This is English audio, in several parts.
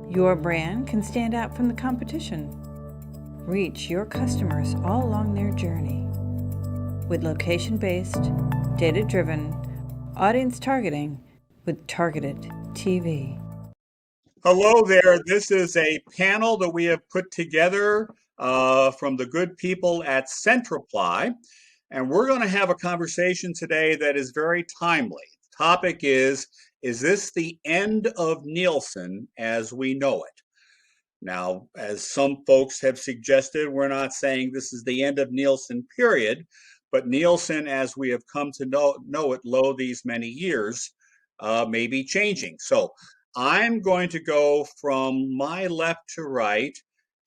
Your brand can stand out from the competition. Reach your customers all along their journey. With location-based, data-driven, audience targeting with targeted TV. Hello there. This is a panel that we have put together from the good people at Centriply. And we're going to have a conversation today that is very timely. The topic is this the end of Nielsen as we know it? Now, as some folks have suggested, we're not saying this is the end of Nielsen, period. But Nielsen, as we have come to know it, lo these many years, may be changing. So I'm going to go from my left to right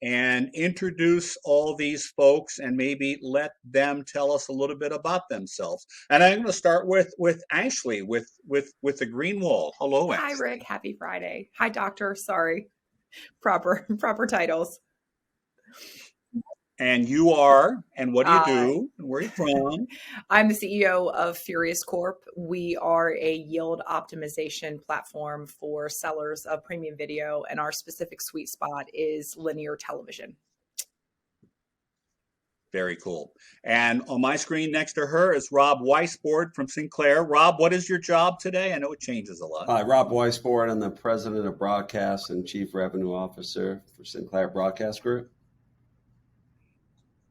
and introduce all these folks and maybe let them tell us a little bit about themselves. And I'm going to start with Ashley with the green wall. Hello, Ashley. Hi, Rick. Happy Friday. Hi, Doctor. Sorry. Proper titles. And you are, and what do you do, and where are you from? I'm the CEO of Furious Corp. We are a yield optimization platform for sellers of premium video, and our specific sweet spot is linear television. Very cool. And on my screen next to her is Rob Weisbord from Sinclair. Rob, what is your job today? I know it changes a lot. Hi, Rob Weisbord. I'm the president of broadcast and chief revenue officer for Sinclair Broadcast Group.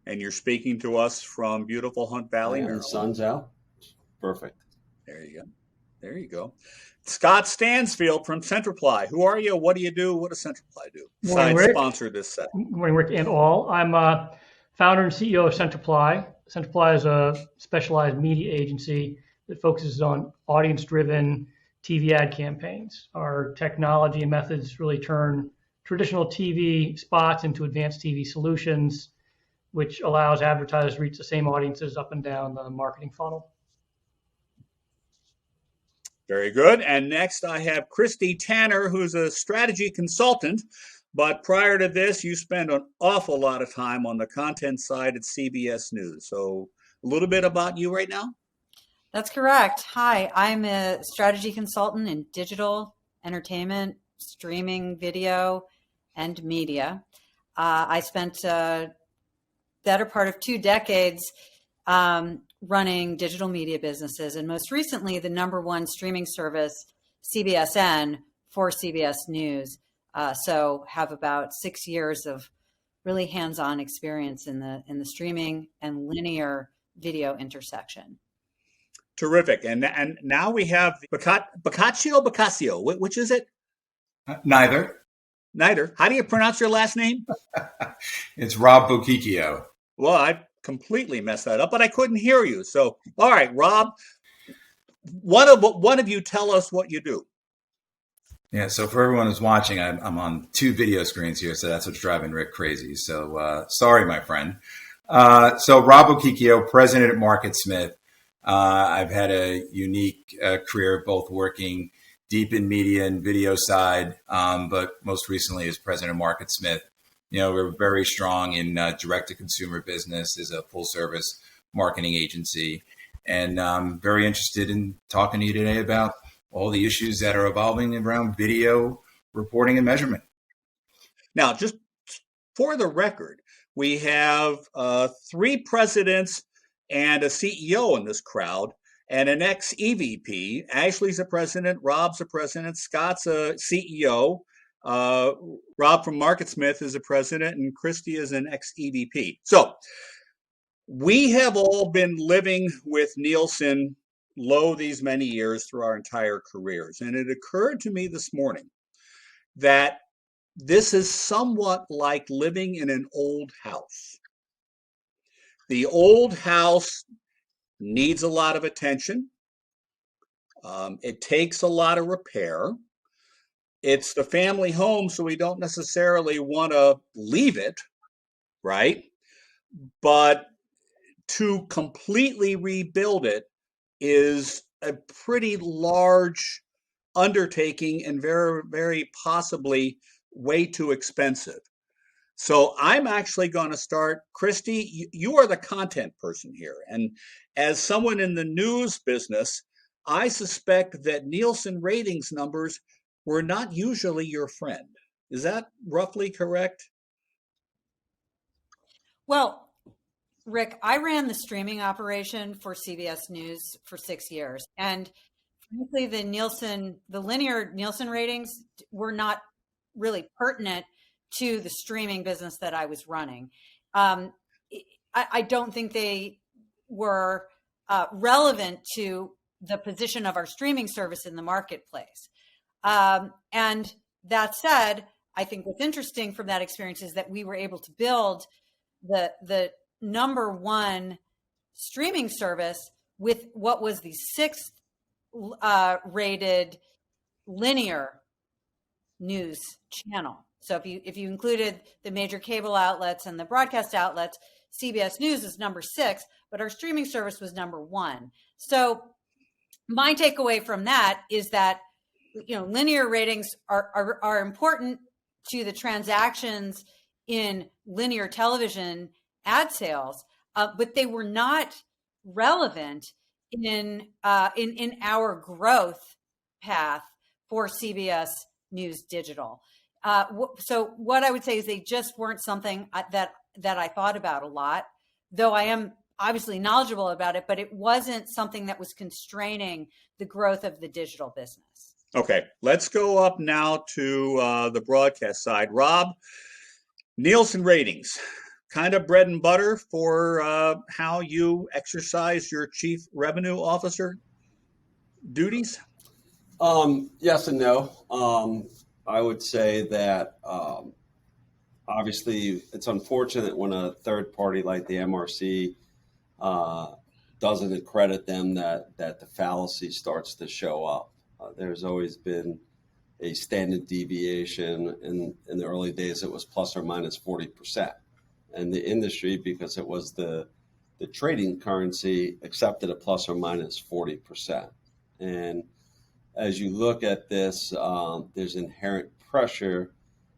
And you're speaking to us from beautiful Hunt Valley, Maryland. The sun's out. Perfect. There you go. There you go. Scott Stansfield from Centriply. Who are you? What do you do? What does Centriply do? Besides sponsor this set. Good morning, Rick and all. I'm founder and CEO of Centriply. Centriply is a specialized media agency that focuses on audience-driven TV ad campaigns. Our technology and methods really turn traditional TV spots into advanced TV solutions, which allows advertisers to reach the same audiences up and down the marketing funnel. Very good. And next I have Christy Tanner, who's a strategy consultant. But prior to this, you spend an awful lot of time on the content side at CBS News. So a little bit about you right now? That's correct. Hi, I'm a strategy consultant in digital, entertainment, streaming, video, and media. I spent better part of 2 decades running digital media businesses, and most recently the #1 streaming service, CBSN, for CBS News. So have about 6 years of really hands-on experience in the streaming and linear video intersection. Terrific. And now we have BOCHICCHIO, which is it? Neither. How do you pronounce your last name? It's Rob BOCHICCHIO. Well, I completely messed that up, but I couldn't hear you. So, all right, Rob, one of you tell us what you do. Yeah, so for everyone who's watching, I'm on 2 video screens here, so that's what's driving Rick crazy. So sorry, my friend. So Rob BOCHICCHIO, president at Marketsmith. I've had a unique career, both working deep in media and video side, but most recently as president of Marketsmith. You know, we're very strong in direct-to-consumer business as a full-service marketing agency. And I'm very interested in talking to you today about all the issues that are evolving around video reporting and measurement. Now, just for the record, we have 3 presidents and a CEO in this crowd and an ex-EVP. Ashley's a president, Rob's a president, Scott's a CEO. Rob from Marketsmith is a president, and Christy is an ex-EVP. So we have all been living with Nielsen low these many years through our entire careers. And it occurred to me this morning that this is somewhat like living in an old house. The old house needs a lot of attention. It takes a lot of repair. It's the family home, so we don't necessarily want to leave it, right? But to completely rebuild it is a pretty large undertaking and very, very possibly way too expensive. So I'm actually going to start. Christy, you are the content person here. And as someone in the news business, I suspect that Nielsen ratings numbers were not usually your friend. Is that roughly correct? Well, Rick, I ran the streaming operation for CBS News for 6 years. And frankly, the linear Nielsen ratings were not really pertinent to the streaming business that I was running. I don't think they were relevant to the position of our streaming service in the marketplace. And that said, I think what's interesting from that experience is that we were able to build the number one streaming service with what was the sixth rated linear news channel. So if you included the major cable outlets and the broadcast outlets, CBS News is number 6, but our streaming service was number 1. So my takeaway from that is that linear ratings are important to the transactions in linear television ad sales, but they were not relevant in our growth path for CBS News Digital. So what I would say is they just weren't something that I thought about a lot, though I am obviously knowledgeable about it, but it wasn't something that was constraining the growth of the digital business. Okay, let's go up now to the broadcast side. Rob, Nielsen ratings, kind of bread and butter for how you exercise your chief revenue officer duties? Yes and no. I would say that obviously it's unfortunate when a third party like the MRC doesn't accredit them that the fallacy starts to show up. There's always been a standard deviation. In the early days, it was plus or minus 40%. And the industry, because it was the trading currency, accepted a plus or minus 40%. And as you look at this, there's inherent pressure.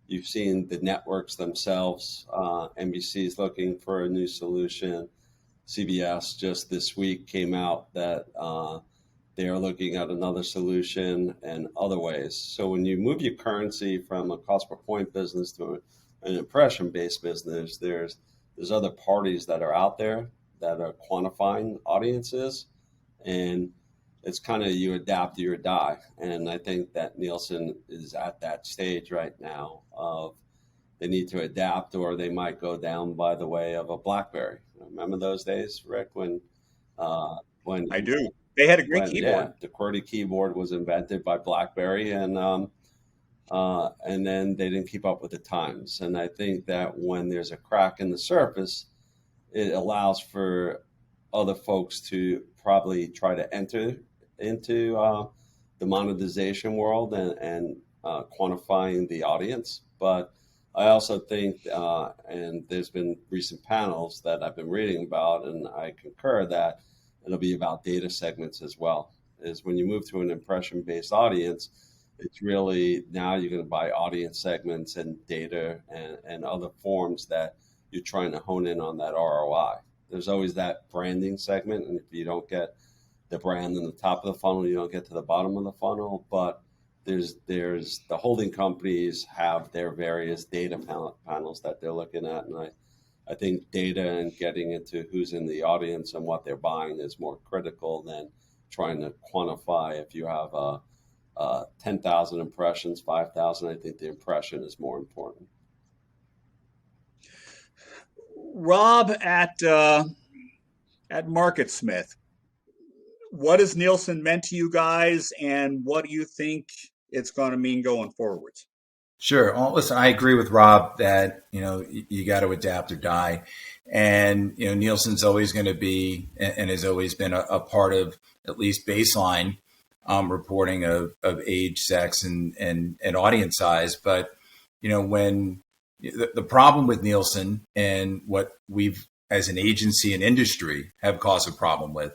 You've seen the networks themselves. NBC is looking for a new solution. CBS just this week came out that they are looking at another solution and other ways. So when you move your currency from a cost per point business to an impression-based business, there's other parties that are out there that are quantifying audiences, and it's kind of you adapt or you die. And I think that Nielsen is at that stage right now of they need to adapt, or they might go down by the way of a BlackBerry. Remember those days, Rick, when I do. They had a great keyboard. Yeah, the QWERTY keyboard was invented by BlackBerry, and then they didn't keep up with the times. And I think that when there's a crack in the surface, it allows for other folks to probably try to enter into the monetization world and quantifying the audience. But I also think, and there's been recent panels that I've been reading about, and I concur that it'll be about data segments as well. Is when you move to an impression-based audience, it's really now you're going to buy audience segments and data and other forms that you're trying to hone in on that ROI. There's always that branding segment, and if you don't get the brand in the top of the funnel, you don't get to the bottom of the funnel. But there's the holding companies have their various data panels that they're looking at, and I think data and getting into who's in the audience and what they're buying is more critical than trying to quantify. If you have 10,000 impressions, 5,000, I think the impression is more important. Rob, at Marketsmith, what has Nielsen meant to you guys, and what do you think it's going to mean going forwards? Sure. Well, listen, I agree with Rob that, you got to adapt or die. And, Nielsen's always going to be and has always been a part of at least baseline reporting of age, sex, and audience size. But, when the problem with Nielsen and what we've as an agency and industry have caused a problem with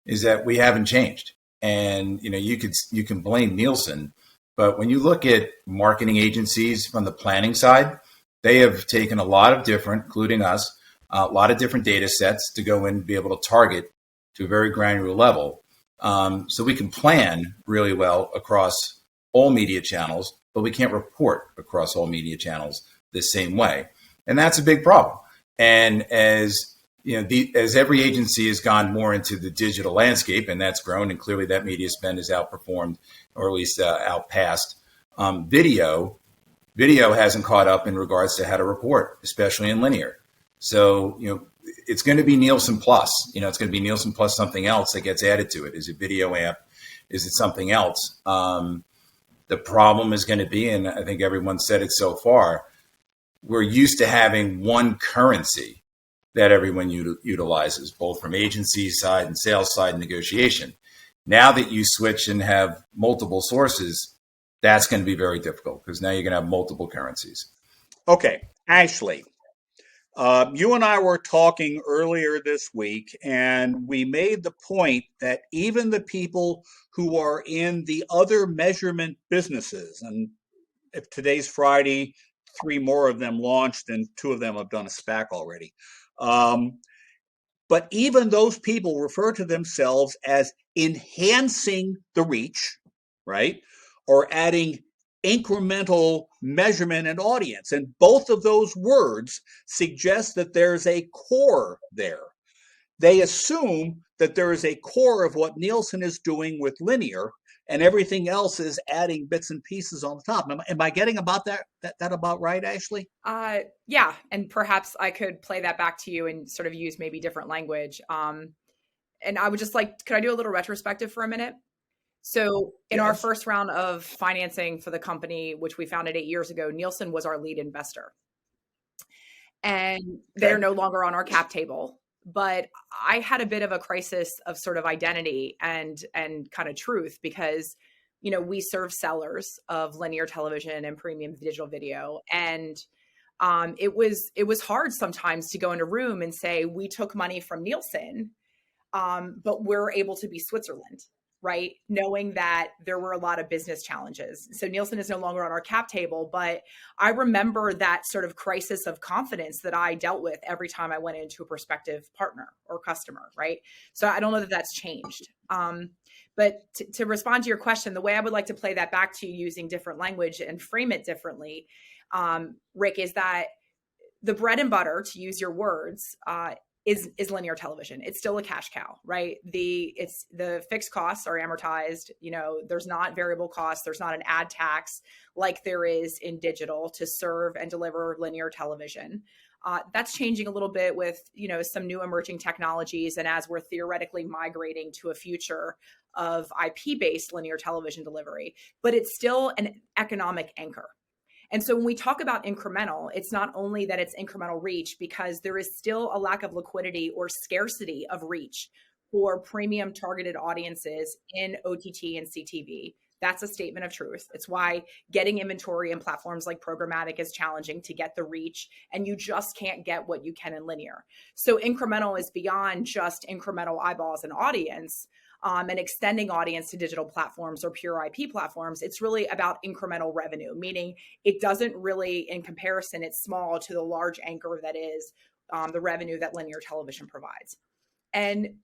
is that we haven't changed. And, you can blame Nielsen. But when you look at marketing agencies from the planning side, they have taken a lot of different, including us, a lot of different data sets to go in and be able to target to a very granular level. So we can plan really well across all media channels but we can't report across all media channels the same way. And that's a big problem. And as you know, as every agency has gone more into the digital landscape, and that's grown, and clearly that media spend has outperformed, or at least outpassed video. Video hasn't caught up in regards to how to report, especially in linear. So, you know, it's going to be Nielsen plus. You know, it's going to be Nielsen plus something else that gets added to it. Is it video app? Is it something else? The problem is going to be, and I think everyone said it so far, we're used to having one currency that everyone utilizes, both from agency side and sales side negotiation. Now that you switch and have multiple sources, that's going to be very difficult because now you're going to have multiple currencies. Okay, Ashley, you and I were talking earlier this week, and we made the point that even the people who are in the other measurement businesses, and if today's Friday, 3 more of them launched and 2 of them have done a SPAC already. But even those people refer to themselves as enhancing the reach, right? Or adding incremental measurement and audience. And both of those words suggest that there's a core there. They assume that there is a core of what Nielsen is doing with linear, and everything else is adding bits and pieces on the top. Am I getting about that about right, Ashley? Yeah, and perhaps I could play that back to you and sort of use maybe different language. And I would just like, could I do a little retrospective for a minute? So in our first round of financing for the company, which we founded 8 years ago, Nielsen was our lead investor. And they're no longer on our cap table. But I had a bit of a crisis of sort of identity and kind of truth because, you know, we serve sellers of linear television and premium digital video. And it was hard sometimes to go in a room and say, we took money from Nielsen, but we're able to be Switzerland, right? Knowing that there were a lot of business challenges. So Nielsen is no longer on our cap table, but I remember that sort of crisis of confidence that I dealt with every time I went into a prospective partner or customer, right? So I don't know that that's changed. But to respond to your question, the way I would like to play that back to you using different language and frame it differently, Rick, is that the bread and butter, to use your words, is linear television. It's still a cash cow, right? The fixed costs are amortized. You know, there's not variable costs. There's not an ad tax like there is in digital to serve and deliver linear television. That's changing a little bit with, you know, some new emerging technologies. And as we're theoretically migrating to a future of IP-based linear television delivery, but it's still an economic anchor. And so when we talk about incremental, it's not only that it's incremental reach, because there is still a lack of liquidity or scarcity of reach for premium targeted audiences in OTT and CTV. That's a statement of truth. It's why getting inventory in platforms like programmatic is challenging to get the reach, and you just can't get what you can in linear. So incremental is beyond just incremental eyeballs and audience. And extending audience to digital platforms or pure IP platforms, it's really about incremental revenue, meaning it doesn't really, in comparison, it's small to the large anchor that is the revenue that linear television provides. And,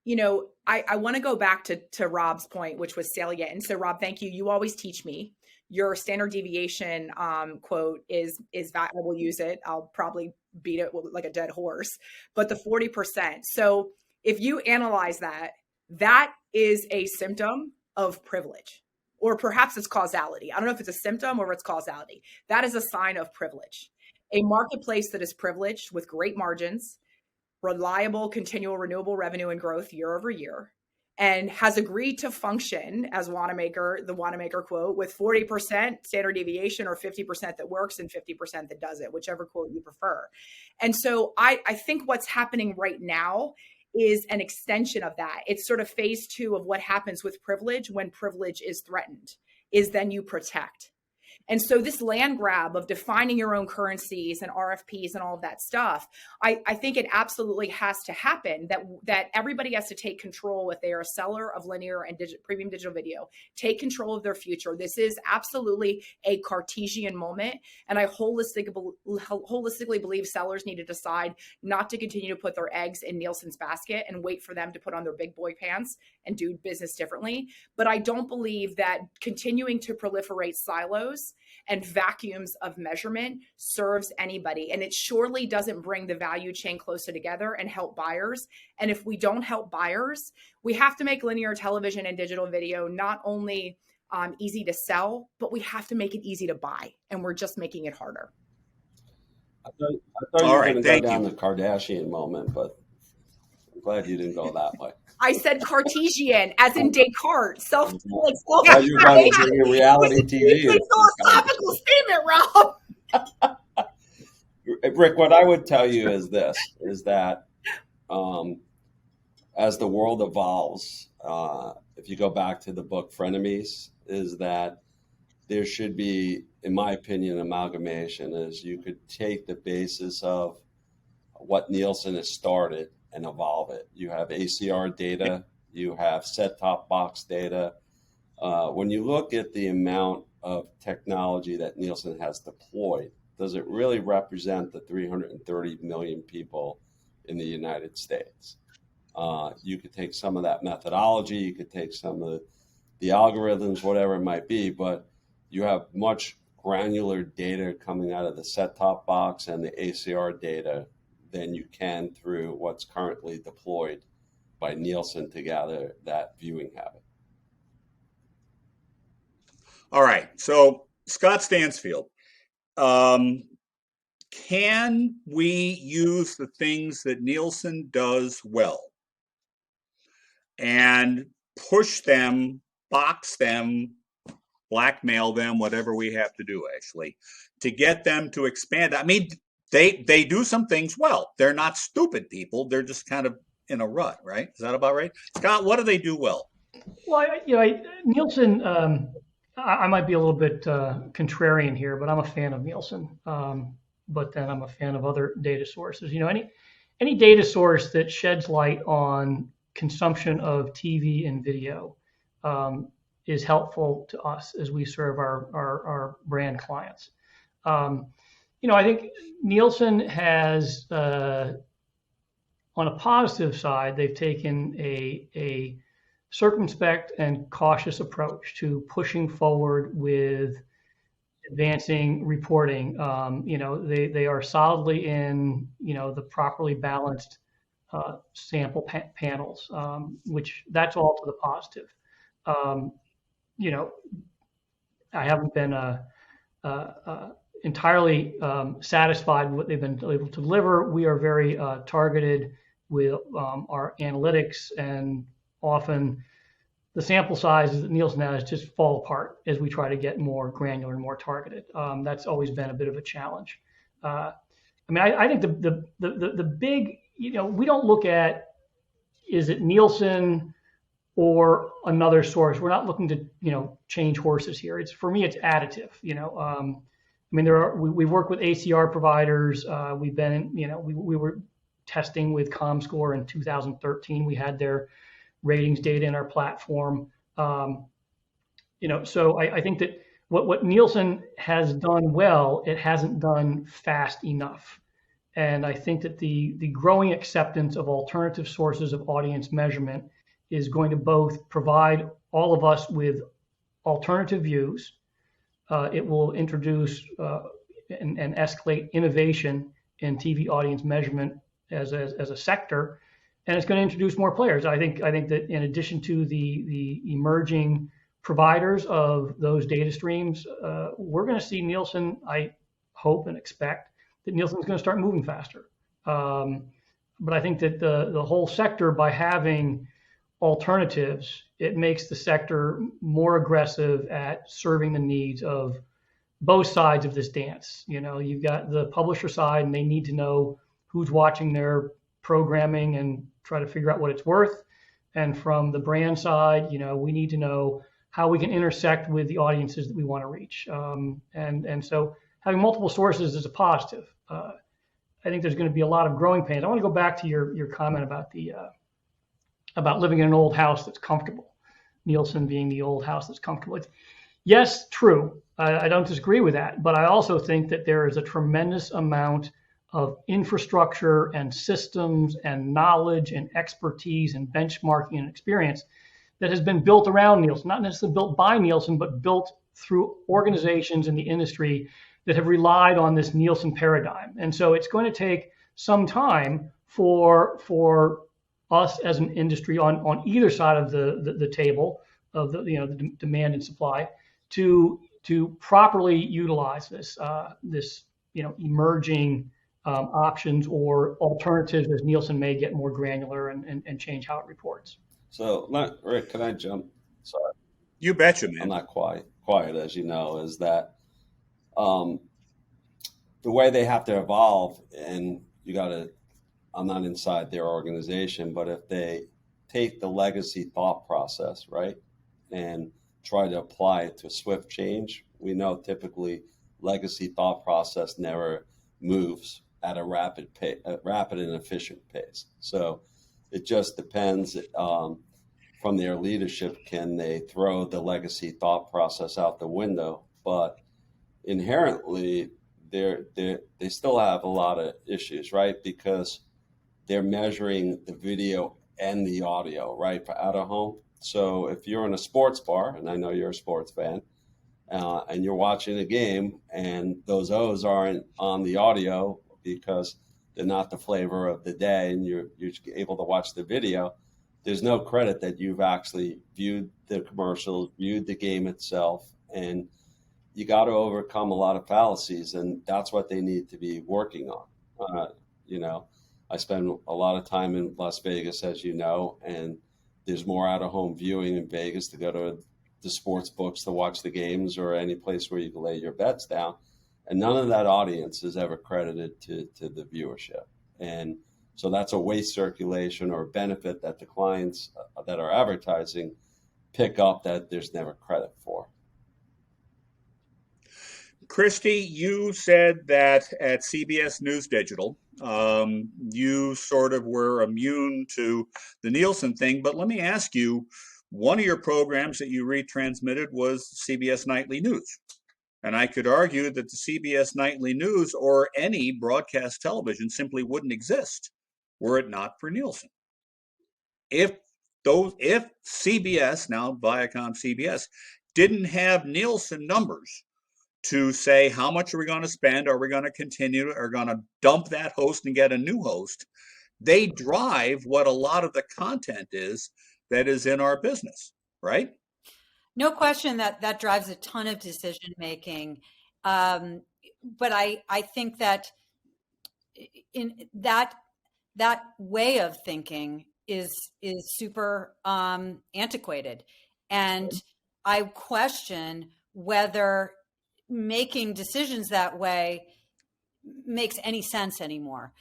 you know, I want to go back to Rob's point, which was salient. And so, Rob, thank you. You always teach me. Your standard deviation quote is I will use it. I'll probably beat it like a dead horse, but the 40%. So if you analyze that, that is a symptom of privilege, or perhaps it's causality. I don't know if it's a symptom or it's causality. That is a sign of privilege. A marketplace that is privileged with great margins, reliable, continual, renewable revenue and growth year over year, and has agreed to function as Wanamaker, the Wanamaker quote, with 40% standard deviation or 50% that works and 50% that doesn't, whichever quote you prefer. And so I think what's happening right now is an extension of that. It's sort of phase 2 of what happens with privilege when privilege is threatened, is then you protect. And so this land grab of defining your own currencies and RFPs and all of that stuff, I think it absolutely has to happen, that everybody has to take control if they are a seller of linear and premium digital video, take control of their future. This is absolutely a Cartesian moment. And I holistically believe sellers need to decide not to continue to put their eggs in Nielsen's basket and wait for them to put on their big boy pants and do business differently. But I don't believe that continuing to proliferate silos and vacuums of measurement serves anybody. And it surely doesn't bring the value chain closer together and help buyers. And if we don't help buyers, we have to make linear television and digital video not only easy to sell, but we have to make it easy to buy. And we're just making it harder. I thought you were going to go down the Kardashian moment, but I'm glad you didn't go that way. I said Cartesian, as in Descartes. Self. You're going to bring a reality TV. It's a philosophical statement, Rob. Rick, what I would tell you is this: is that as the world evolves, if you go back to the book Frenemies, is that there should be, in my opinion, amalgamation. Is you could take the basis of what Nielsen has started and evolve it. You have ACR data, you have set-top box data. When you look at the amount of technology that Nielsen has deployed, does it really represent the 330 million people in the United States? You could take some of that methodology, you could take some of the algorithms, whatever it might be, but you have much granular data coming out of the set-top box and the ACR data than you can through what's currently deployed by Nielsen to gather that viewing habit. All right. So, Scott Stansfield, can we use the things that Nielsen does well and push them, box them, blackmail them, whatever we have to do, actually, to get them to expand? I mean, they do some things well. They're not stupid people. They're just kind of in a rut, right? Is that about right? Scott, what do they do well? Well, Nielsen, I might be a little bit contrarian here, but I'm a fan of Nielsen. But then I'm a fan of other data sources. Any data source that sheds light on consumption of TV and video is helpful to us as we serve our brand clients. I think Nielsen has, on a positive side, they've taken a circumspect and cautious approach to pushing forward with advancing reporting. They are solidly in, the properly balanced sample panels, which that's all to the positive. I haven't been entirely satisfied with what they've been able to deliver. We are very targeted with our analytics, and often the sample sizes that Nielsen has just fall apart as we try to get more granular and more targeted. That's always been a bit of a challenge. I think the big, we don't look at, is it Nielsen or another source? We're not looking to, change horses here. For me, it's additive. We work with ACR providers. We've been, we were testing with ComScore in 2013. We had their ratings data in our platform. So I think that what Nielsen has done well, it hasn't done fast enough. And I think that the growing acceptance of alternative sources of audience measurement is going to both provide all of us with alternative views. It will introduce and escalate innovation in TV audience measurement as a sector, and it's going to introduce more players. I think that in addition to the emerging providers of those data streams, we're going to see Nielsen. I hope and expect that Nielsen's going to start moving faster. But I think that the whole sector, by having alternatives, it makes the sector more aggressive at serving the needs of both sides of this dance. You've got the publisher side, and they need to know who's watching their programming and try to figure out what it's worth. And from the brand side, we need to know how we can intersect with the audiences that we want to reach. And so having multiple sources is a positive. I think there's going to be a lot of growing pains. I want to go back to your comment about living in an old house that's comfortable. Nielsen being the old house that's comfortable. Yes, true. I don't disagree with that. But I also think that there is a tremendous amount of infrastructure and systems and knowledge and expertise and benchmarking and experience that has been built around Nielsen, not necessarily built by Nielsen, but built through organizations in the industry that have relied on this Nielsen paradigm. And so it's going to take some time for us as an industry on either side of the table of the demand and supply to properly utilize this emerging options or alternatives as Nielsen may get more granular and change how it reports. So, Rick, can I jump? Sorry. You betcha, man. I'm not quiet, as you know, is that the way they have to evolve, and I'm not inside their organization, but if they take the legacy thought process, right, and try to apply it to swift change, we know typically legacy thought process never moves at a rapid and efficient pace. So it just depends from their leadership, can they throw the legacy thought process out the window? But inherently, they still have a lot of issues, right? Because they're measuring the video and the audio, right, for out of home. So if you're in a sports bar, and I know you're a sports fan, and you're watching a game and those O's aren't on the audio because they're not the flavor of the day and you're able to watch the video, there's no credit that you've actually viewed the commercials, viewed the game itself, and you got to overcome a lot of fallacies, and that's what they need to be working on. I spend a lot of time in Las Vegas, as you know, and there's more out-of-home viewing in Vegas to go to the sports books to watch the games or any place where you can lay your bets down. And none of that audience is ever credited to the viewership. And so that's a waste circulation or benefit that the clients that are advertising pick up that there's never credit for. Christy, you said that at CBS News Digital, you sort of were immune to the Nielsen thing. But let me ask you, one of your programs that you retransmitted was CBS Nightly News. And I could argue that the CBS Nightly News or any broadcast television simply wouldn't exist were it not for Nielsen. If CBS, now Viacom CBS, didn't have Nielsen numbers to say how much are we going to spend, are we going to continue, are going to dump that host and get a new host, they drive what a lot of the content is that is in our business, right? No question that drives a ton of decision making. But I think that in that way of thinking is super antiquated. And I question whether making decisions that way makes any sense anymore.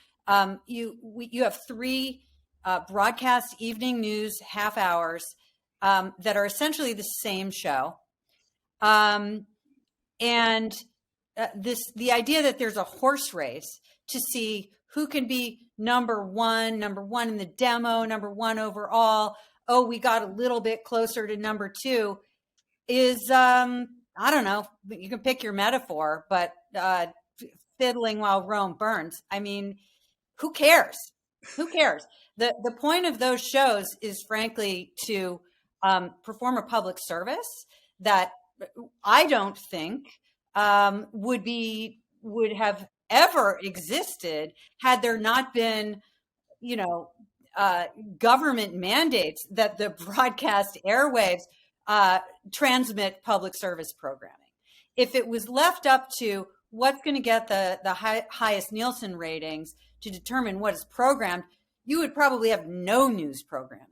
You have 3 broadcast evening news half hours that are essentially the same show. And the idea that there's a horse race to see who can be number one in the demo, number 1 overall. Oh, we got a little bit closer to number 2 is, I don't know, you can pick your metaphor, but fiddling while Rome burns. I mean, who cares? Who cares? The point of those shows is frankly to perform a public service that I don't think would have ever existed had there not been, government mandates that the broadcast airwaves transmit public service programming. If it was left up to what's going to get the highest Nielsen ratings to determine what is programmed, you would probably have no news programming.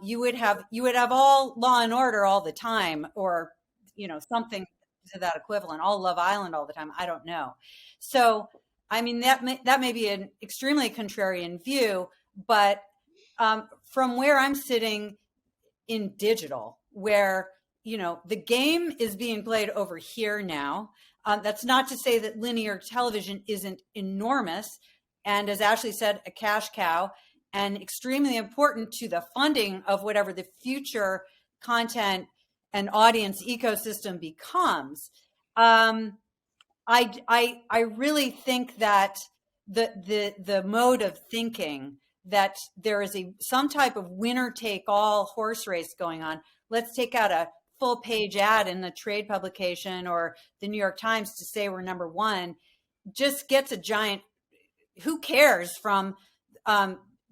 You would have all Law and Order all the time, or something to that equivalent, all Love Island all the time. I don't know. So I mean that may be an extremely contrarian view, but from where I'm sitting in digital, where the game is being played over here now. That's not to say that linear television isn't enormous, and as Ashley said, a cash cow, and extremely important to the funding of whatever the future content and audience ecosystem becomes. I really think that the mode of thinking that there is some type of winner take all horse race going on. Let's take out a full page ad in the trade publication or the New York Times to say we're number one just gets a giant, who cares, from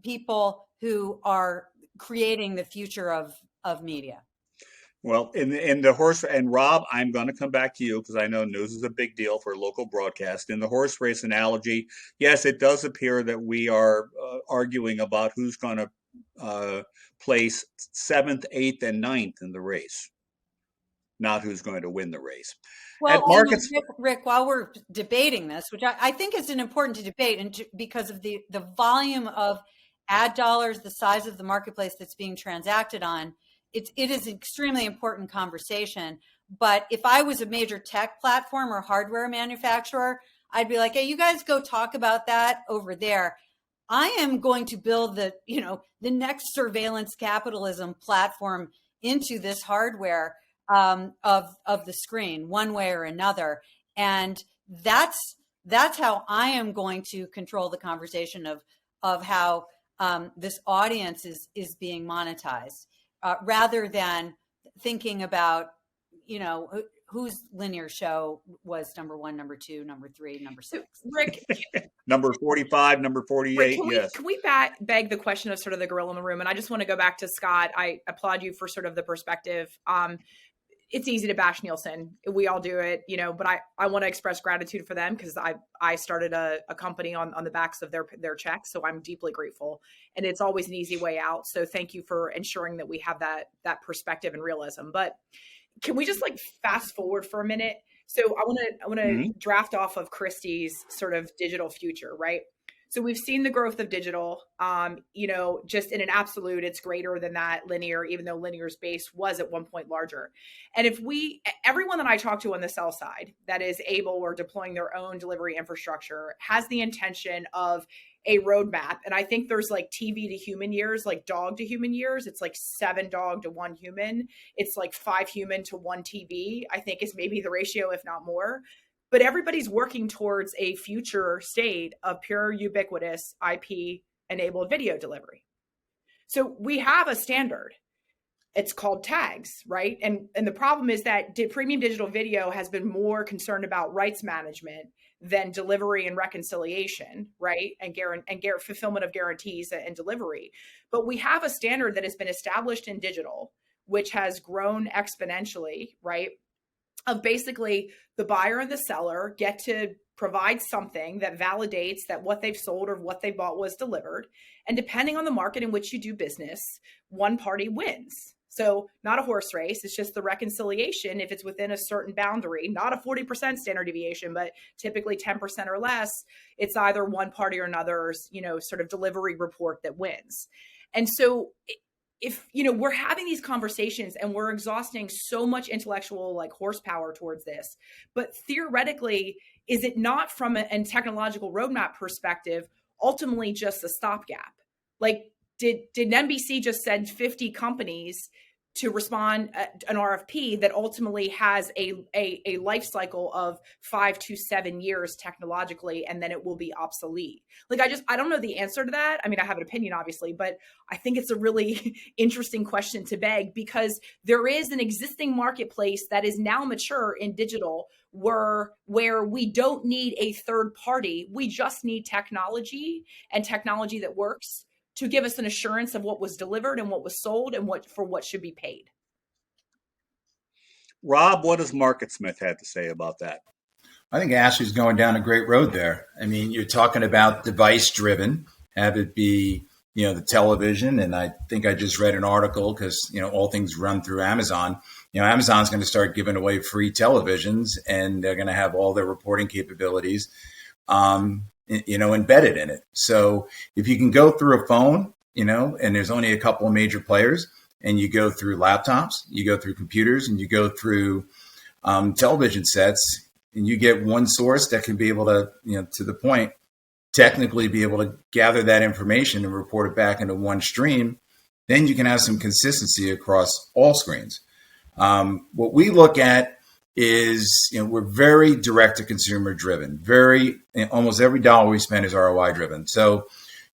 people who are creating the future of media. Well, in the horse, and Rob, I'm going to come back to you because I know news is a big deal for local broadcast. In the horse race analogy, yes, it does appear that we are arguing about who's going to place 7th, 8th, and 9th in the race, not who's going to win the race. Well, Rick, while we're debating this, which I think is an important debate, and because of the volume of ad dollars, the size of the marketplace that's being transacted on, it is an extremely important conversation. But if I was a major tech platform or hardware manufacturer, I'd be like, hey, you guys go talk about that over there. I am going to build the next surveillance capitalism platform into this hardware of the screen, one way or another. And that's how I am going to control the conversation of how this audience is being monetized. Rather than thinking about, whose linear show was number 1, number 2, number 3, number 6. Rick, number 45, number 48. Rick, yes. Can we beg the question of sort of the gorilla in the room? And I just want to go back to Scott. I applaud you for sort of the perspective. It's easy to bash Nielsen. We all do it, but I want to express gratitude for them because I started a company on the backs of their checks. So I'm deeply grateful, and it's always an easy way out. So thank you for ensuring that we have that perspective and realism. But can we just fast forward for a minute? So I want to draft off of Christy's sort of digital future, right? So we've seen the growth of digital, just in an absolute, it's greater than that linear, even though linear's base was at one point larger. And everyone that I talk to on the sell side that is able or deploying their own delivery infrastructure has the intention of a roadmap. And I think there's TV to human years, dog to human years. It's 7 dog to 1 human. It's 5 human to 1 TV, I think is maybe the ratio, if not more. But everybody's working towards a future state of pure ubiquitous IP-enabled video delivery. So we have a standard. It's called tags, right? And the problem is that premium digital video has been more concerned about rights management than delivery and reconciliation, right? And fulfillment of guarantees and delivery. But we have a standard that has been established in digital, which has grown exponentially, right? Of basically the buyer and the seller get to provide something that validates that what they've sold or what they bought was delivered. And depending on the market in which you do business, one party wins. So not a horse race, it's just the reconciliation if it's within a certain boundary, not a 40% standard deviation, but typically 10% or less, it's either one party or another's, sort of delivery report that wins. And so if, we're having these conversations and we're exhausting so much intellectual horsepower towards this, but theoretically, is it not from a technological roadmap perspective, ultimately just a stopgap? Did NBC just send 50 companies to respond an RFP that ultimately has a life cycle of 5 to 7 years technologically, and then it will be obsolete? I don't know the answer to that. I mean, I have an opinion, obviously, but I think it's a really interesting question to beg because there is an existing marketplace that is now mature in digital where we don't need a third party. We just need technology and technology that works to give us an assurance of what was delivered and what was sold and what should be paid. Rob, what does Marketsmith have to say about that? I think Ashley's going down a great road there. I mean, you're talking about device driven, have it be, the television. And I think I just read an article because, all things run through Amazon. Amazon's going to start giving away free televisions and they're going to have all their reporting capabilities embedded in it. So if you can go through a phone, and there's only a couple of major players, and you go through laptops, you go through computers, and you go through television sets, and you get one source that can be able to, to the point, technically be able to gather that information and report it back into one stream, then you can have some consistency across all screens. What we look at is, we're very direct to consumer driven, almost every dollar we spend is ROI driven. So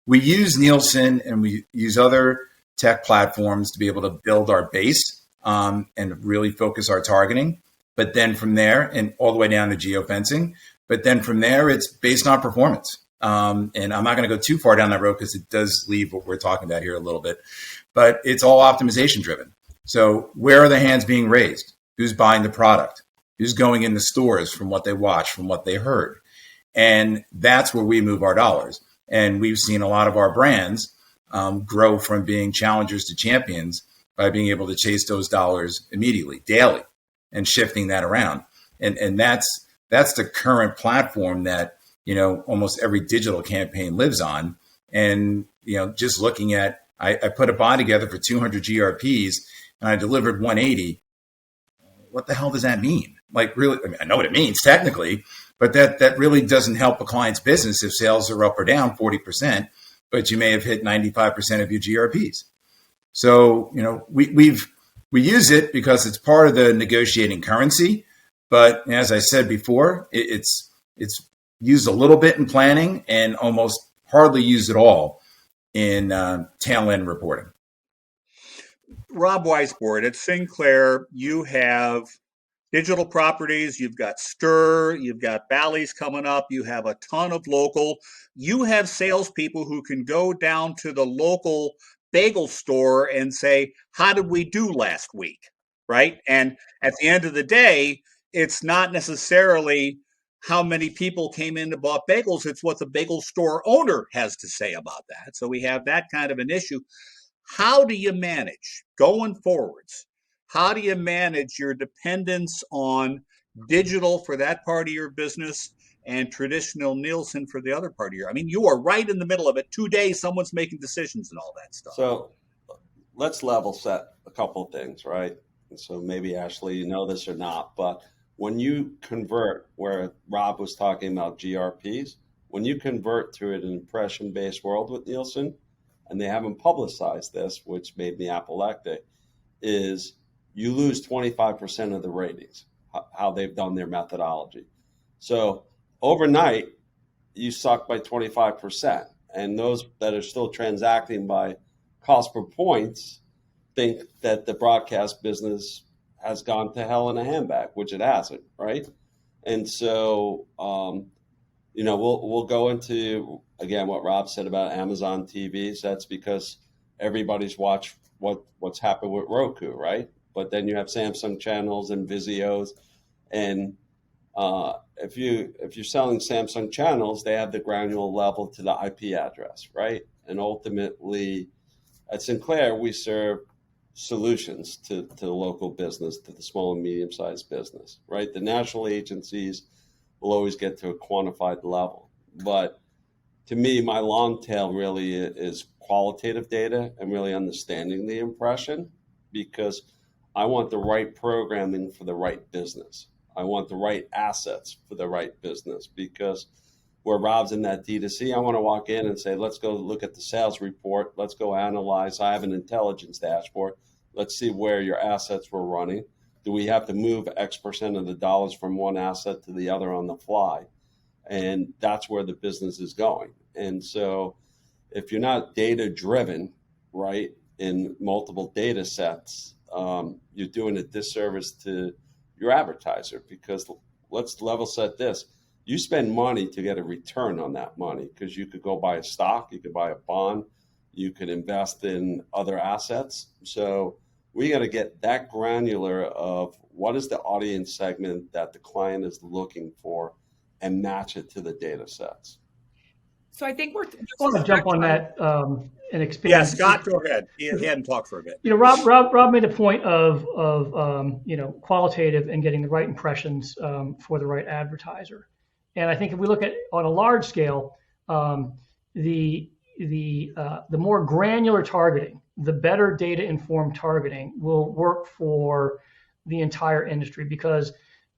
we use Nielsen and we use other tech platforms to be able to build our base. and really focus our targeting. But then from there, and all the way down to geofencing, but then from there, it's based on performance. And I'm not going to go too far down that road because it does leave what we're talking about here a little bit, but it's all optimization driven. So where are the hands being raised? Who's buying the product? Who's going in the stores from what they watched, from what they heard? And that's where we move our dollars. And we've seen a lot of our brands grow from being challengers to champions by being able to chase those dollars immediately, daily, and shifting that around. And that's the current platform that, almost every digital campaign lives on. And, just looking at, I put a buy together for 200 GRPs and I delivered 180. What the hell does that mean? Like, really, I know what it means technically, but that really doesn't help a client's business if sales are up or down 40%, but you may have hit 95% of your GRPs. So, we use it because it's part of the negotiating currency. But as I said before, it's used a little bit in planning and almost hardly used at all in tail end reporting. Rob Weisbord, at Sinclair, you have digital properties, you've got Stir, you've got Bally's coming up, you have a ton of local. You have salespeople who can go down to the local bagel store and say, how did we do last week, right? And at the end of the day, it's not necessarily how many people came in and bought bagels, it's what the bagel store owner has to say about that. So we have that kind of an issue. How do you manage going forwards? How do you manage your dependence on digital for that part of your business and traditional Nielsen for the other part of your? I mean, you are right in the middle of it. 2 days, someone's making decisions and all that stuff. So let's level set a couple of things, right? And so maybe, Ashley, you know this or not, but when you convert, where Rob was talking about GRPs, when you convert to an impression-based world with Nielsen, and they haven't publicized this, which made me apoplectic, is you lose 25% of the ratings, how they've done their methodology. So overnight, you suck by 25%. And those that are still transacting by cost per points think that the broadcast business has gone to hell in a handbag, which it hasn't, right? And so, we'll go into, again, what Rob said about Amazon TVs. That's because everybody's watched what's happened with Roku, right? But then you have Samsung channels and Vizios, and if you're selling Samsung channels, they have the granular level to the IP address, right? And ultimately, at Sinclair, we serve solutions to the local business, to the small and medium-sized business, right? The national agencies will always get to a quantified level. But to me, my long tail really is qualitative data and really understanding the impression, because I want the right programming for the right business. I want the right assets for the right business, because where Rob's in that D2C, I want to walk in and say, let's go look at the sales report. Let's go analyze. I have an intelligence dashboard. Let's see where your assets were running. Do we have to move X percent of the dollars from one asset to the other on the fly? And that's where the business is going. And so if you're not data driven, right, in multiple data sets, you're doing a disservice to your advertiser, because let's level set this. You spend money to get a return on that money, because you could go buy a stock, you could buy a bond, you could invest in other assets. So we got to get that granular of what is the audience segment that the client is looking for and match it to the data sets. So I think I want to jump on that and expand. Yeah, Scott, go ahead. He hadn't talked for a bit. Rob made a point of qualitative and getting the right impressions for the right advertiser. And I think if we look at on a large scale, the more granular targeting, the better data informed targeting will work for the entire industry, because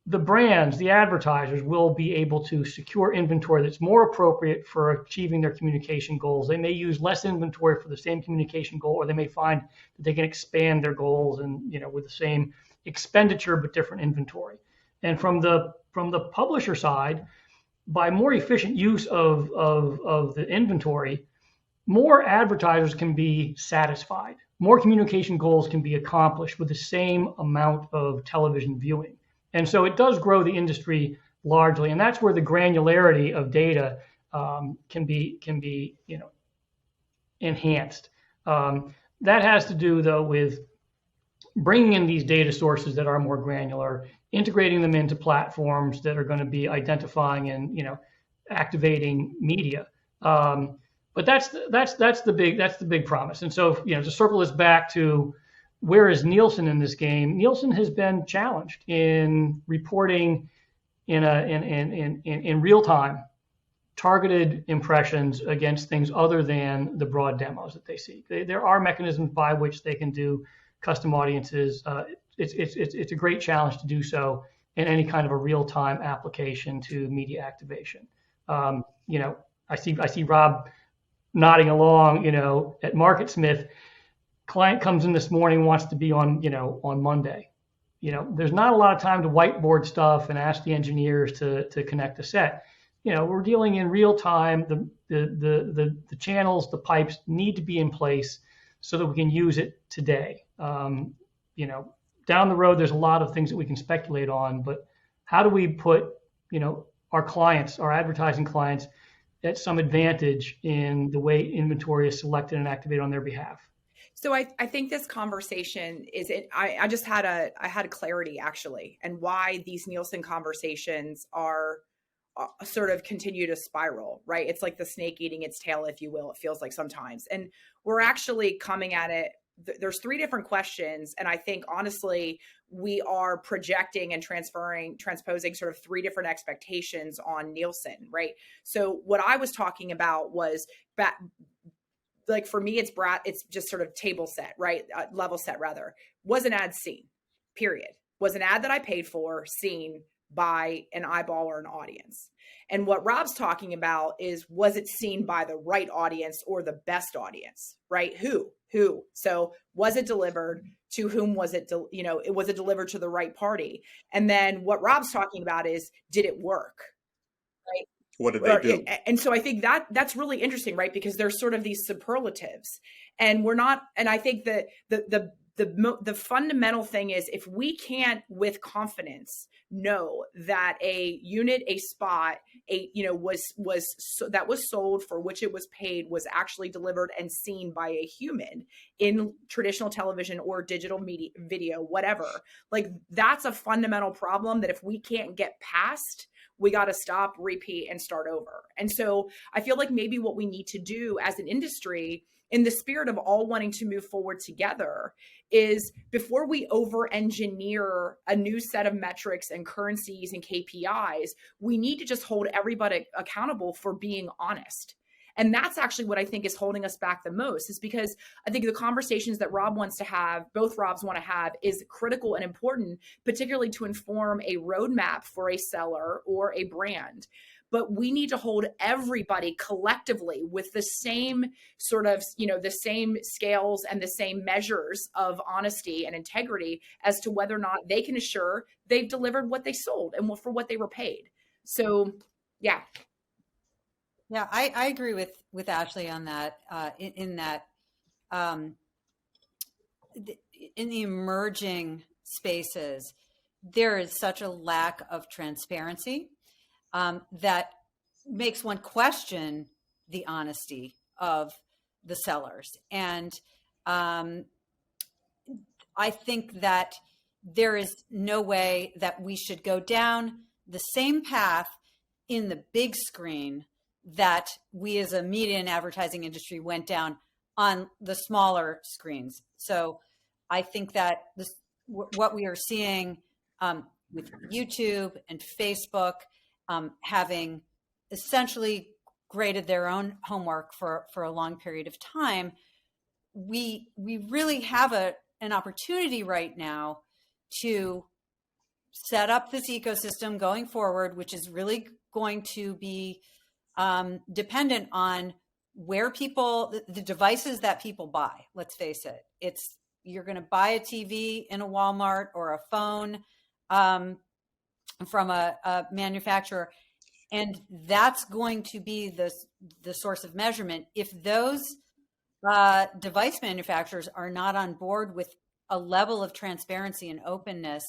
the brands, the advertisers will be able to secure inventory that's more appropriate for achieving their communication goals. They may use less inventory for the same communication goal, or they may find that they can expand their goals and, with the same expenditure but different inventory. And from the publisher side, by more efficient use of the inventory, more advertisers can be satisfied more communication goals can be accomplished with the same amount of television viewing. And so it does grow the industry largely, and that's where the granularity of data can be enhanced. That has to do, though, with bringing in these data sources that are more granular, integrating them into platforms that are going to be identifying and activating media. But that's the big promise. And so to circle this back to where is Nielsen in this game? Nielsen has been challenged in reporting in real time targeted impressions against things other than the broad demos that they see. There are mechanisms by which they can do custom audiences. It's a great challenge to do so in any kind of a real time application to media activation. I see Rob nodding along. At Marketsmith, client comes in this morning, wants to be on Monday. There's not a lot of time to whiteboard stuff and ask the engineers to connect the set. We're dealing in real time. The channels, the pipes need to be in place so that we can use it today. Down the road, there's a lot of things that we can speculate on, but how do we put, our clients, our advertising clients, at some advantage in the way inventory is selected and activated on their behalf? So I think this conversation is it. I just had a clarity actually, and why these Nielsen conversations are sort of continue to spiral, right? It's like the snake eating its tail, if you will. It feels like sometimes, and we're actually coming at it. There's three different questions, and I think honestly we are projecting and transposing sort of three different expectations on Nielsen, right? So what I was talking about was like for me, it's just sort of table set, right? Level set rather. Was an ad seen? Period. Was an ad that I paid for seen by an eyeball or an audience? And what Rob's talking about is, was it seen by the right audience or the best audience, right? Who? So was it delivered to whom? Was it, was it delivered to the right party? And then what Rob's talking about is, did it work? Right? What did they do? And so I think that's really interesting, right? Because there's sort of these superlatives, and we're not, and I think that the fundamental thing is, if we can't with confidence know that a unit, a spot, that was sold for which it was paid was actually delivered and seen by a human in traditional television or digital media, video, whatever, like that's a fundamental problem that if we can't get past, we got to stop, repeat, and start over. And so I feel like maybe what we need to do as an industry, in the spirit of all wanting to move forward together, is before we over-engineer a new set of metrics and currencies and KPIs, we need to just hold everybody accountable for being honest. And that's actually what I think is holding us back the most, is because I think the conversations that Rob wants to have, both Robs want to have, is critical and important, particularly to inform a roadmap for a seller or a brand. But we need to hold everybody collectively with the same sort of, the same scales and the same measures of honesty and integrity as to whether or not they can assure they've delivered what they sold and for what they were paid. So, yeah. Yeah, I agree with Ashley on that. In the emerging spaces, there is such a lack of transparency that makes one question the honesty of the sellers. And I think that there is no way that we should go down the same path in the big screen that we as a media and advertising industry went down on the smaller screens. So I think that what we are seeing with YouTube and Facebook having essentially graded their own homework for a long period of time, we really have an opportunity right now to set up this ecosystem going forward, which is really going to be dependent on where the devices that people buy. Let's face it, you're going to buy a TV in a Walmart or a phone from a manufacturer, and that's going to be the source of measurement. If those device manufacturers are not on board with a level of transparency and openness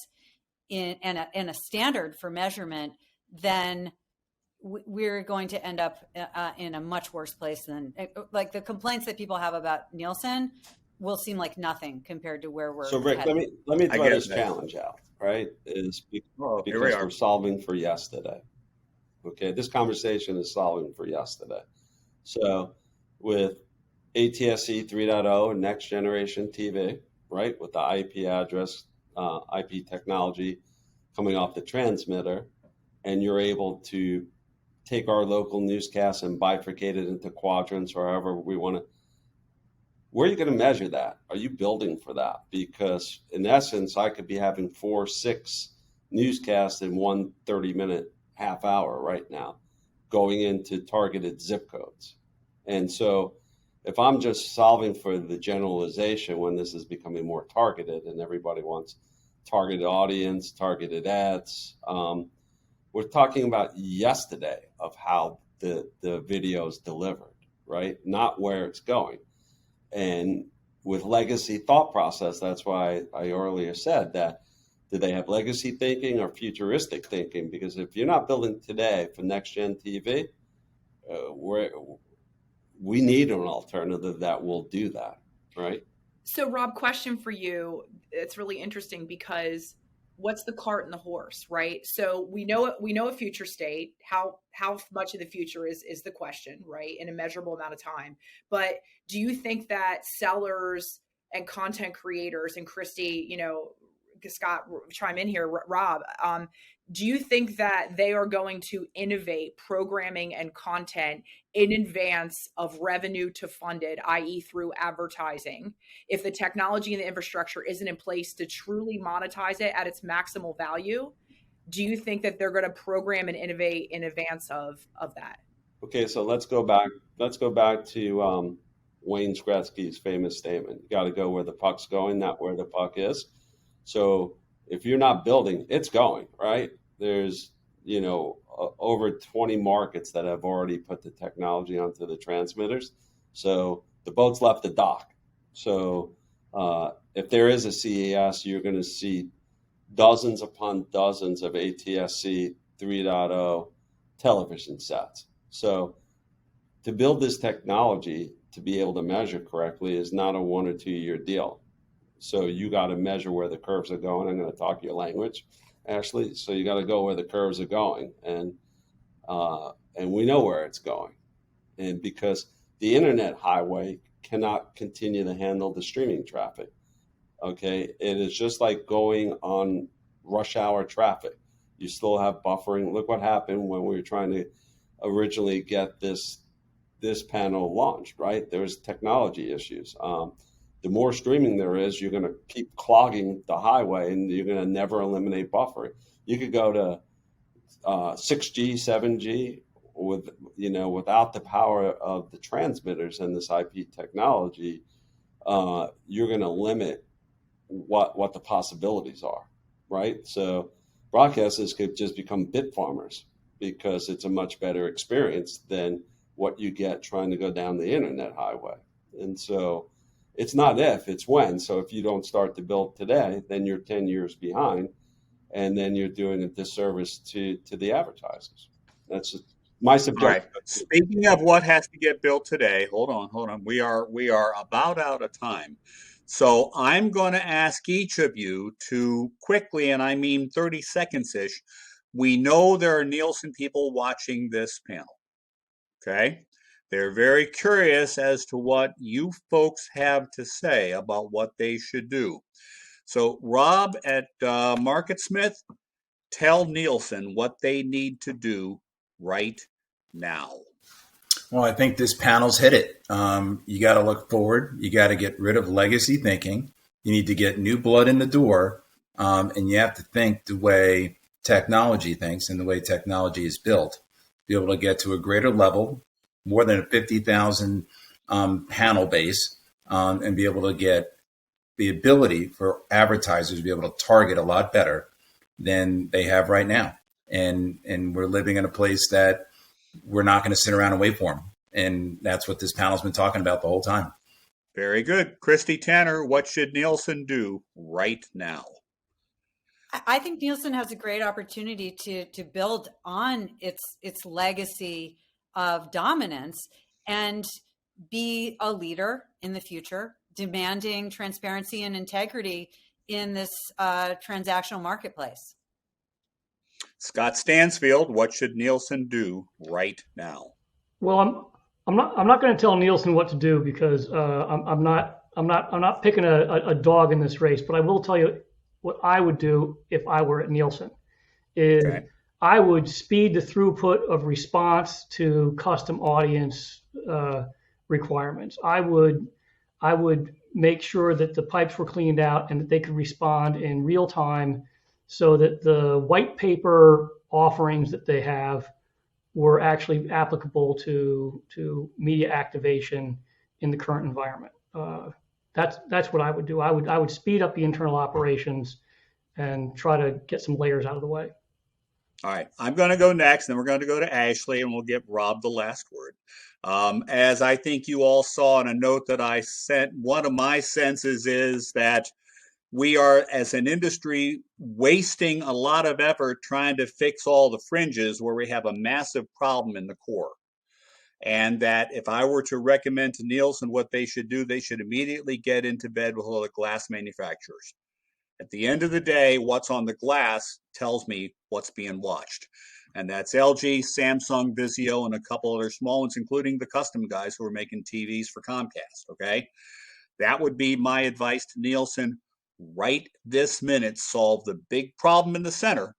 and a standard for measurement, then we're going to end up in a much worse place than, like, the complaints that people have about Nielsen will seem like nothing compared to where we're So Rick, headed. let me throw this challenge out, right? Is because we're solving for yesterday. Okay, this conversation is solving for yesterday. So with ATSC 3.0 and next generation TV, right, with the IP address, IP technology coming off the transmitter, and you're able to take our local newscasts and bifurcate it into quadrants or however we want to. Where are you going to measure that? Are you building for that? Because in essence, I could be having 4-6 newscasts in one 30-minute half hour right now, going into targeted zip codes. And so if I'm just solving for the generalization when this is becoming more targeted and everybody wants targeted audience, targeted ads, we're talking about yesterday of how the video is delivered, right? Not where it's going. And with legacy thought process, that's why I earlier said that, do they have legacy thinking or futuristic thinking? Because if you're not building today for next gen TV, we need an alternative that will do that, right? So Rob, question for you. It's really interesting because what's the cart and the horse, right? So we know a future state. How much of the future is the question, right? In a measurable amount of time. But do you think that sellers and content creators, and Christy, Scott, chime in here, Rob, do you think that they are going to innovate programming and content in advance of revenue to fund it, i.e. through advertising, if the technology and the infrastructure isn't in place to truly monetize it at its maximal value? Do you think that they're going to program and innovate in advance of that? Okay, so let's go back to Wayne Gretzky's famous statement. You got to go where the puck's going, not where the puck is. So if you're not building, it's going, right? There's, over 20 markets that have already put the technology onto the transmitters. So the boat's left the dock. So if there is a CES, you're going to see dozens upon dozens of ATSC 3.0 television sets. So to build this technology to be able to measure correctly is not a 1 or 2 year deal. So you got to measure where the curves are going. I'm going to talk your language, Ashley. So you got to go where the curves are going, and we know where it's going, and because the internet highway cannot continue to handle the streaming traffic. Okay, it is just like going on rush hour traffic. You still have buffering. Look what happened when we were trying to originally get this panel launched. Right, there was technology issues. The more streaming there is, you're going to keep clogging the highway, and you're going to never eliminate buffering. You could go to 6G, 7G without the power of the transmitters and this IP technology. You're going to limit what the possibilities are, right? So broadcasters could just become bit farmers because it's a much better experience than what you get trying to go down the internet highway. And so it's not if, it's when. So if you don't start to build today, then you're 10 years behind, and then you're doing a disservice to the advertisers. That's my subjective. All right. Speaking of what has to get built today, hold on. We are about out of time. So I'm going to ask each of you to quickly, and I mean 30 seconds-ish, we know there are Nielsen people watching this panel, okay? They're very curious as to what you folks have to say about what they should do. So, Rob at Marketsmith, tell Nielsen what they need to do right now. Well, I think this panel's hit it. You got to look forward. You got to get rid of legacy thinking. You need to get new blood in the door, and you have to think the way technology thinks and the way technology is built. Be able to get to a greater level, more than a 50,000 panel base, and be able to get the ability for advertisers to be able to target a lot better than they have right now. And we're living in a place that we're not going to sit around and wait for them. And that's what this panel's been talking about the whole time. Very good. Christy Tanner, what should Nielsen do right now? I think Nielsen has a great opportunity to build on its legacy of dominance and be a leader in the future, demanding transparency and integrity in this transactional marketplace. Scott Stansfield, what should Nielsen do right now? Well, I'm not going to tell Nielsen what to do because I'm not picking a dog in this race. But I will tell you what I would do if I were at Nielsen is I would speed the throughput of response to custom audience requirements. I would make sure that the pipes were cleaned out and that they could respond in real time so that the white paper offerings that they have were actually applicable to media activation in the current environment. That's what I would do. I would speed up the internal operations and try to get some layers out of the way. All right, I'm going to go next, then we're going to go to Ashley, and we'll give Rob the last word. As I think you all saw in a note that I sent, one of my senses is that we are, as an industry, wasting a lot of effort trying to fix all the fringes where we have a massive problem in the core. And that if I were to recommend to Nielsen what they should do, they should immediately get into bed with all the glass manufacturers. At the end of the day, what's on the glass tells me what's being watched. And that's LG, Samsung, Vizio, and a couple other small ones, including the custom guys who are making TVs for Comcast, okay? That would be my advice to Nielsen. Right this minute, solve the big problem in the center,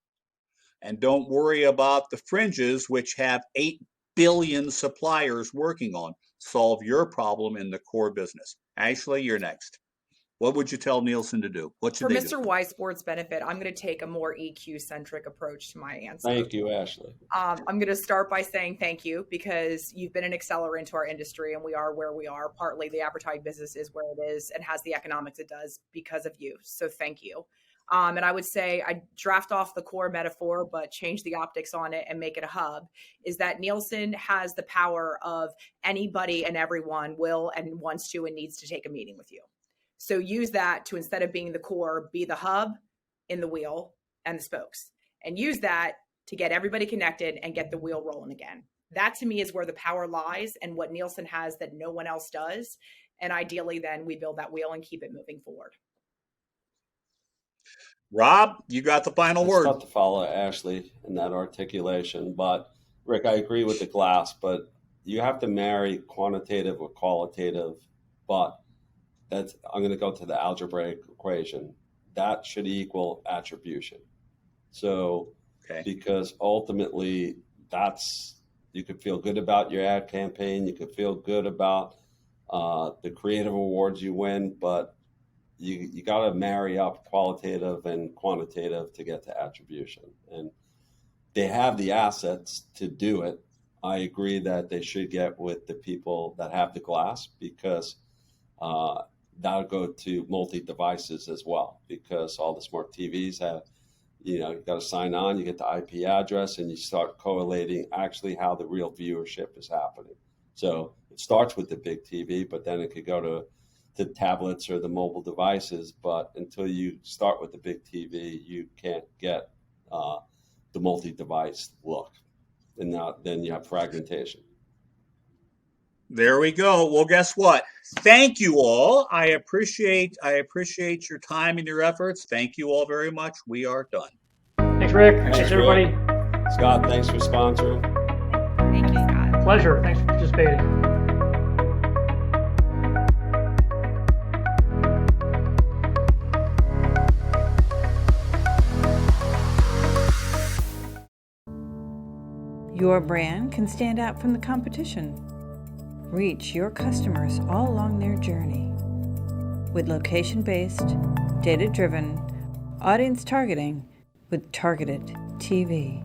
and don't worry about the fringes, which have 8 billion suppliers working on. Solve your problem in the core business. Ashley, you're next. What would you tell Nielsen to do? What should For they Mr. do? Weisbord's benefit, I'm going to take a more EQ-centric approach to my answer. Thank you, Ashley. I'm going to start by saying thank you because you've been an accelerant to our industry and we are where we are. Partly the advertising business is where it is and has the economics it does because of you. So thank you. And I would say I draft off the core metaphor, but change the optics on it and make it a hub, is that Nielsen has the power of anybody and everyone will and wants to and needs to take a meeting with you. So use that to, instead of being the core, be the hub in the wheel and the spokes, and use that to get everybody connected and get the wheel rolling again. That to me is where the power lies and what Nielsen has that no one else does. And ideally then we build that wheel and keep it moving forward. Rob, you got the final word. It's tough to follow Ashley in that articulation, but Rick, I agree with the glass, but you have to marry quantitative with qualitative, but I'm going to go to the algebraic equation. That should equal attribution. So, because ultimately you could feel good about your ad campaign. You could feel good about the creative awards you win, but you got to marry up qualitative and quantitative to get to attribution. And they have the assets to do it. I agree that they should get with the people that have the glass because that'll go to multi-devices as well, because all the smart TVs have, you've got to sign on, you get the IP address, and you start correlating actually how the real viewership is happening. So it starts with the big TV, but then it could go to tablets or the mobile devices. But until you start with the big TV, you can't get the multi-device look. And then you have fragmentation. There we go. Well, guess what? Thank you all. I appreciate your time and your efforts. Thank you all very much. We are done. Thanks, Rick. Thanks, everybody. Scott, thanks for sponsoring. Thank you, Scott. Pleasure. Thanks for participating. Your brand can stand out from the competition. Reach your customers all along their journey. With location-based, data-driven, audience targeting with targeted TV.